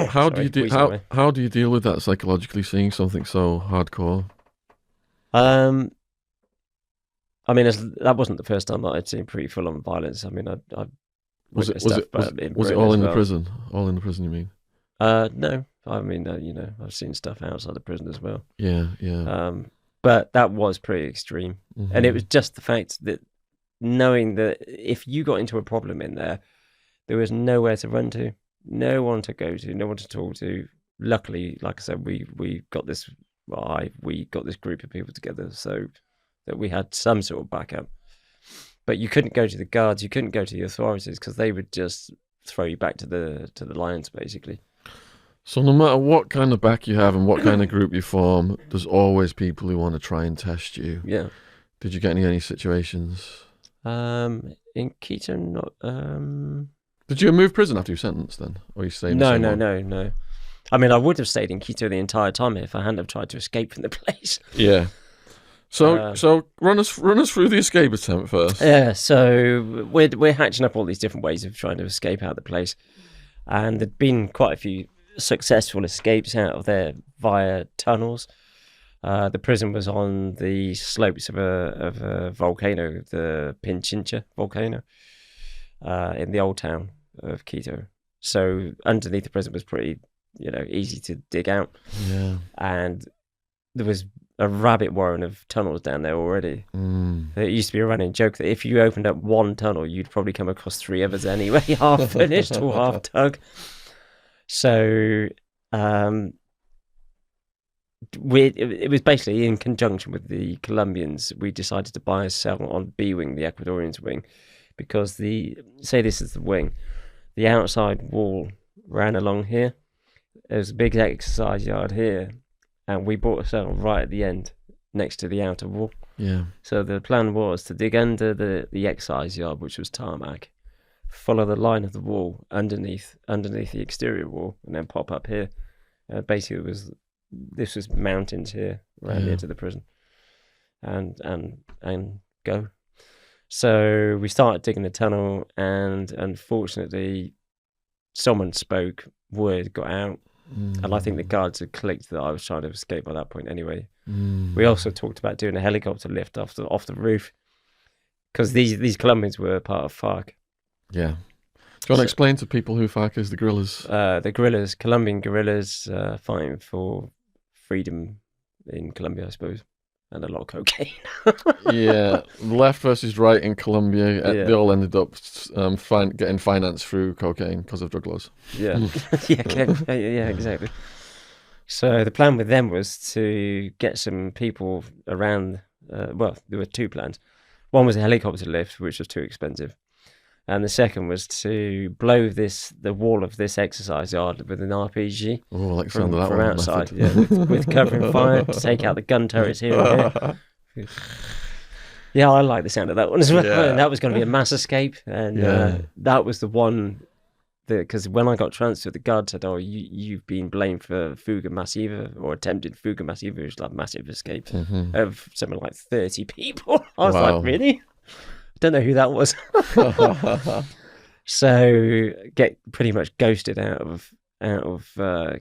how do you how do you deal with that psychologically, seeing something so hardcore? I mean, that wasn't the first time that I'd seen pretty full-on violence. I mean, I've Was it witnessed stuff in was it Britain all as in the well. prison? All in the prison, you mean? No, I mean, I've seen stuff outside the prison as well. Yeah, yeah. But that was pretty extreme, and it was just the fact that knowing that if you got into a problem in there, there was nowhere to run to, no one to go to, no one to talk to. Luckily, like I said, we got this. We got this group of people together so that we had some sort of backup. But you couldn't go to the guards, you couldn't go to the authorities because they would just throw you back to the lions, basically. So no matter what kind of back you have and what kind of group you form, there's always people who want to try and test you. Yeah. Did you get any situations? In Quito, not. Did you move prison after you sentenced then, or you stayed? No. I mean, I would have stayed in Quito the entire time if I hadn't have tried to escape from the place. Yeah. So run us through the escape attempt first. Yeah. So we're hatching up all these different ways of trying to escape out of the place, and there'd been quite a few successful escapes out of there via tunnels. The prison was on the slopes of a volcano, the Pinchincha volcano, in the old town of Quito. So underneath the prison was pretty, easy to dig out. Yeah. And there was a rabbit warren of tunnels down there already. It used to be a running joke that if you opened up one tunnel, you'd probably come across three others anyway, half finished or half dug. So it was basically in conjunction with the Colombians, we decided to buy a cell on B wing, the Ecuadorians wing, because say this is the wing, the outside wall ran along here. There's a big exercise yard here, and we bought a cell right at the end next to the outer wall. Yeah. So the plan was to dig under the exercise yard, which was tarmac, follow the line of the wall underneath the exterior wall, and then pop up here. Basically, this was mountains here around here to the prison, and go. So we started digging a tunnel, and unfortunately, someone spoke. Word got out, and I think the guards had clicked that I was trying to escape by that point. Anyway, we also talked about doing a helicopter lift off the roof because these Colombians were part of FARC. Yeah. Do you want to explain to people who FARC is? The guerrillas. The guerrillas, Colombian guerrillas, fighting for freedom in Colombia, I suppose, and a lot of cocaine. Yeah, left versus right in Colombia. They all ended up getting finance through cocaine because of drug laws. Yeah, yeah, exactly. So the plan with them was to get some people around. Well, there were two plans. One was a helicopter lift, which was too expensive. And the second was to blow the wall of this exercise yard with an RPG from outside, with covering fire to take out the gun turrets here and here. Yeah, I like the sound of that one as well. Yeah. And that was going to be a mass escape, and that was the one because when I got transferred, the guard said, "Oh, you've been blamed for fuga massiva or attempted fuga massiva, which is like massive escape of something like 30 people." I was like, really? Don't know who that was. So get pretty much ghosted out of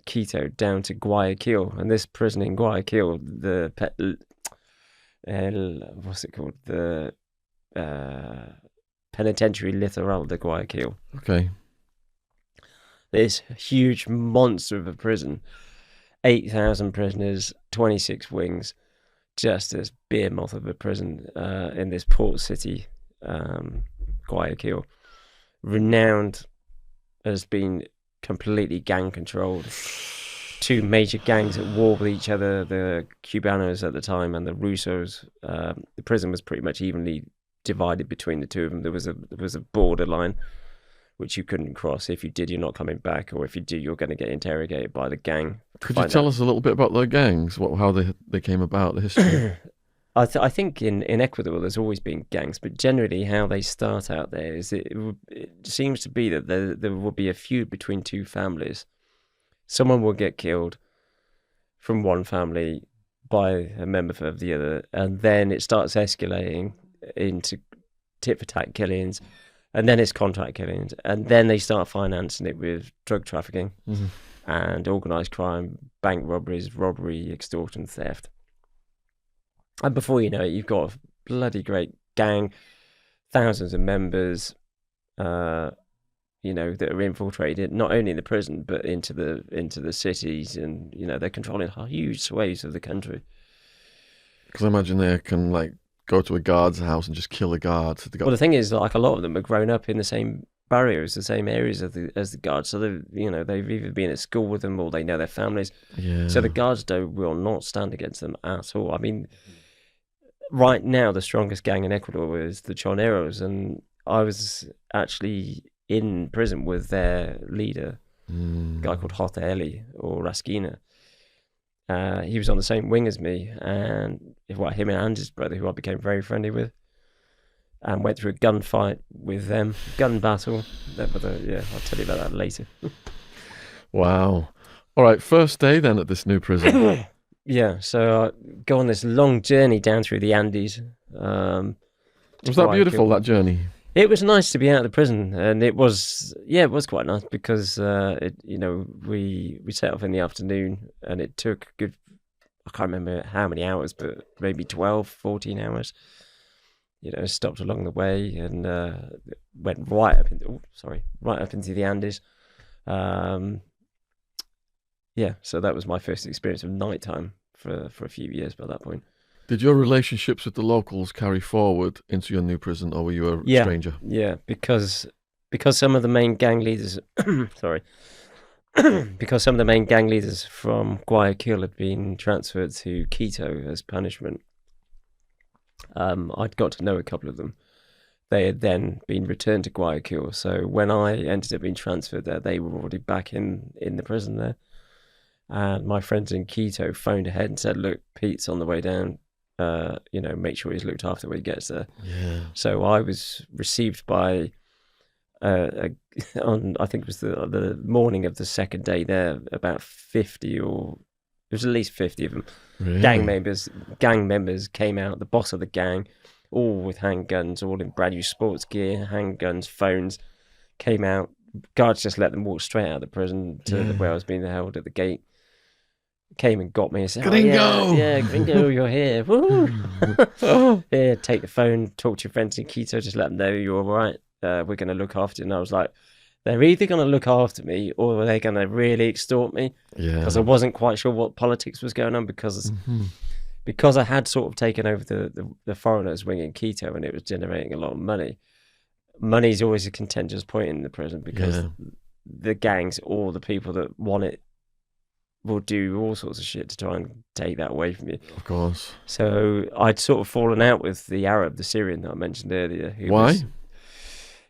Quito down to Guayaquil, and this prison in Guayaquil, what's it called? The Penitentiary Litoral de Guayaquil. Okay. This huge monster of a prison, 8,000 prisoners, 26 wings, just this behemoth of a prison in this port city. Guayaquil, renowned as being completely gang controlled. Two major gangs at war with each other, the Cubanos at the time and the Russos. The prison was pretty much evenly divided between the two of them. There was a borderline which you couldn't cross. If you did, you're not coming back, or if you do, you're going to get interrogated by the gang. Could you tell us a little bit about the gangs? How they came about, the history? I think in Ecuador there's always been gangs, but generally how they start out there is it seems to be that there will be a feud between two families. Someone will get killed from one family by a member of the other, and then it starts escalating into tit-for-tat killings, And then it's contract killings, and then they start financing it with drug trafficking and organised crime, bank robberies, robbery, extortion, theft. And before you know it, you've got a bloody great gang, thousands of members, that are infiltrated not only in the prison but into the cities, and they're controlling huge swathes of the country. Because I imagine they can go to a guard's house and just kill a guard. So Well, the thing is, a lot of them are grown up in the same barrios, the same areas as the guards. So they've either been at school with them or they know their families. Yeah. So the guards will not stand against them at all. I mean, right now the strongest gang in Ecuador is the Choneros, and I was actually in prison with their leader, a guy called Jose Eli or Rasquina. He was on the same wing as me, and him and his brother, who I became very friendly with, and went through a gunfight with them, gun battle. I'll tell you about that later. Wow. All right, first day then at this new prison. Yeah, so I go on this long journey down through the Andes. Was that beautiful, that journey? It was nice to be out of the prison, and it was quite nice because we set off in the afternoon, and it took I can't remember how many hours, but maybe 12, 14 hours. Stopped along the way and went right up into the Andes. So that was my first experience of nighttime for a few years by that point. Did your relationships with the locals carry forward into your new prison, or were you a stranger? Yeah, because some of the main gang leaders, because some of the main gang leaders from Guayaquil had been transferred to Quito as punishment. I'd got to know a couple of them. They had then been returned to Guayaquil, so when I ended up being transferred there, they were already back in the prison there. And my friends in Quito phoned ahead and said, "Look, Pete's on the way down. Make sure he's looked after when he gets there." Yeah. So I was received by, I think it was the morning of the second day there, about 50 or it was at least 50 of them. Really? Gang members came out, the boss of the gang, all with handguns, all in brand new sports gear, handguns, phones, came out. Guards just let them walk straight out of the prison to where I was being held at the gate. Came and got me and said, Gringo! Gringo, you're here. Woo! Here, take the phone, talk to your friends in Quito, just let them know you're all right. We're going to look after you. And I was like, they're either going to look after me or they're going to really extort me. Yeah. Because I wasn't quite sure what politics was going on because I had sort of taken over the foreigners wing in Quito and it was generating a lot of money. Money is always a contentious point in the prison because the gangs or the people that want it will do all sorts of shit to try and take that away from you. Of course. So I'd sort of fallen out with the Arab, the Syrian that I mentioned earlier. Why?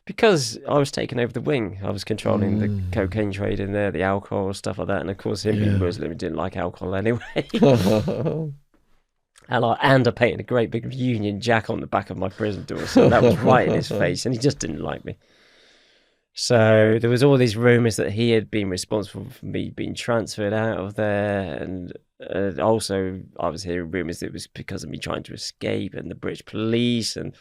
Because I was taking over the wing. I was controlling the cocaine trade in there, the alcohol, stuff like that. And of course, him being Muslim, he didn't like alcohol anyway. And I painted a great big Union Jack on the back of my prison door. So that was right in his face. And he just didn't like me. So there was all these rumours that he had been responsible for me being transferred out of there. And also I was hearing rumours that it was because of me trying to escape and the British police and,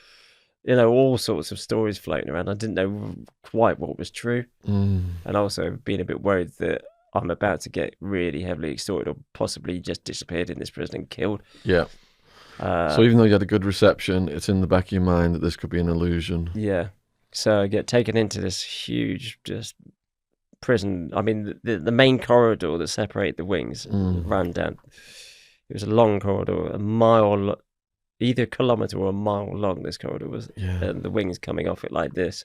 all sorts of stories floating around. I didn't know quite what was true. And also being a bit worried that I'm about to get really heavily extorted or possibly just disappeared in this prison and killed. Yeah. So even though you had a good reception, it's in the back of your mind that this could be an illusion. Yeah. So I get taken into this huge just prison. I mean, the main corridor that separated the wings ran down. It was a long corridor, a mile, either a kilometre or a mile long this corridor was. Yeah. And the wings coming off it like this.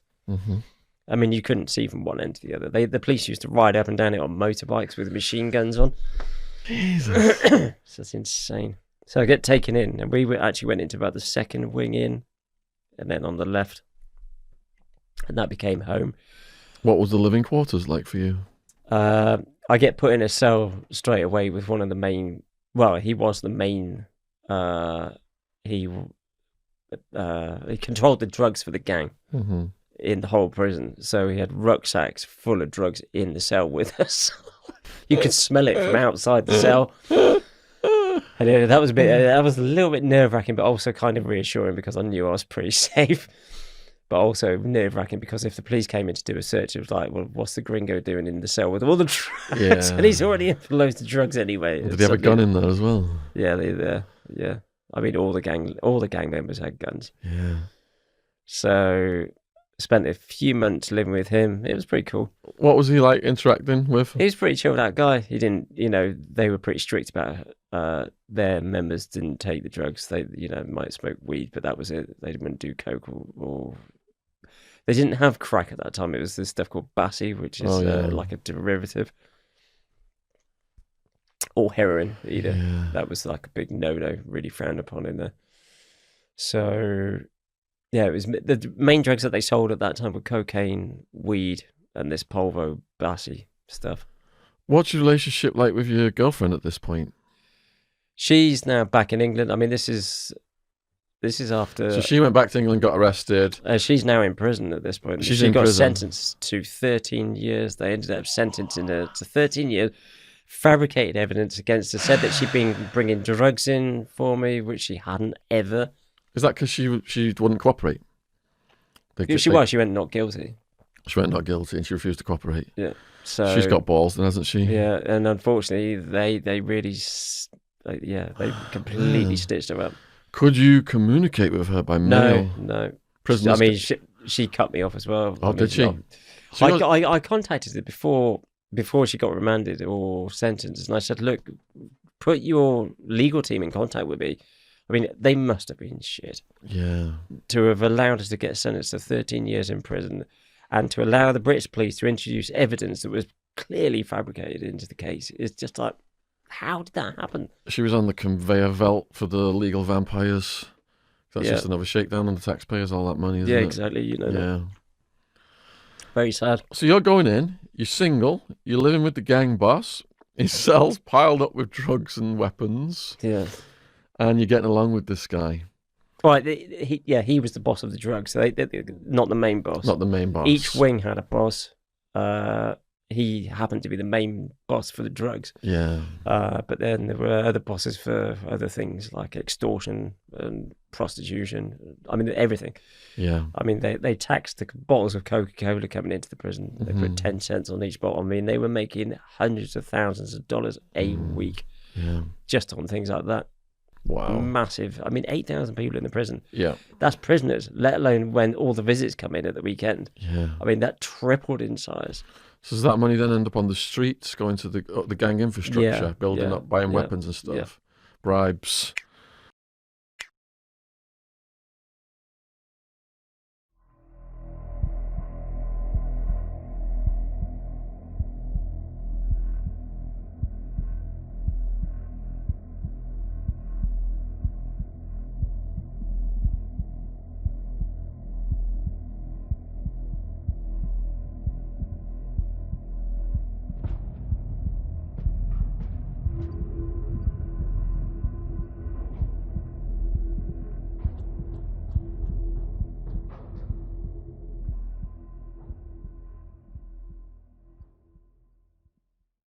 I mean, you couldn't see from one end to the other. The police used to ride up and down it on motorbikes with machine guns on. Jesus. So that's insane. So I get taken in, and we actually went into about the second wing in, and then on the left, and that became home. What was the living quarters like for you? I get put in a cell straight away with one of the main. Well, he was the main. He controlled the drugs for the gang. In the whole prison, so he had rucksacks full of drugs in the cell with us. You could smell it from outside the cell. And that was a little bit nerve-wracking, but also kind of reassuring because I knew I was pretty safe. but also nerve-wracking because if the police came in to do a search, it was like, well, what's the gringo doing in the cell with all the drugs? Yeah. And he's already in for loads of drugs anyway. Did he have a gun in there as well? Yeah, yeah. I mean, all the gang members had guns. Yeah. So spent a few months living with him. It was pretty cool. What was he like interacting with? He was a pretty chilled out guy. He didn't, they were pretty strict about their members didn't take the drugs. They, might smoke weed, but that was it. They didn't do coke or they didn't have crack at that time. It was this stuff called Bassi, which is like a derivative, or heroin either. Yeah. That was like a big no-no, really frowned upon in there. So yeah, it was the main drugs that they sold at that time were cocaine, weed, and this Polvo Bassi stuff. What's your relationship like with your girlfriend at this point? She's now back in England. I mean, this is after. So she went back to England, got arrested. She's now in prison at this point. She got sentenced to 13 years. They ended up sentencing her to 13 years. Fabricated evidence against her. Said that she'd been bringing drugs in for me, which she hadn't ever. Is that because she wouldn't cooperate? She went not guilty. She went not guilty and she refused to cooperate. Yeah. So she's got balls then, hasn't she? Yeah, and unfortunately, they really, they completely stitched her up. Could you communicate with her by mail? No. Prisoners. I mean, she cut me off as well. Oh, did she? I contacted her before she got remanded or sentenced, and I said, look, put your legal team in contact with me. I mean, they must have been shit. Yeah. To have allowed us to get sentenced to 13 years in prison and to allow the British police to introduce evidence that was clearly fabricated into the case. It's just like, how did that happen? She was on the conveyor belt for the legal vampires. That's just another shakedown on the taxpayers, all that money, isn't it? Yeah, exactly. That. Very sad. So you're going in, you're single, you're living with the gang boss, his cell's piled up with drugs and weapons. Yeah. And you're getting along with this guy. Right, he was the boss of the drugs. So they not the main boss. Not the main boss. Each wing had a boss. He happened to be the main boss for the drugs. Yeah. But then there were other bosses for other things like extortion and prostitution. I mean, everything. Yeah. I mean, they taxed the bottles of Coca-Cola coming into the prison. They put 10 cents on each bottle. I mean, they were making hundreds of thousands of dollars a week just on things like that. Wow. Massive. I mean, 8,000 people in the prison. Yeah. That's prisoners, let alone when all the visits come in at the weekend. Yeah. I mean, that tripled in size. So does that money then end up on the streets, going to the gang infrastructure, building up, buying weapons and stuff? Bribes.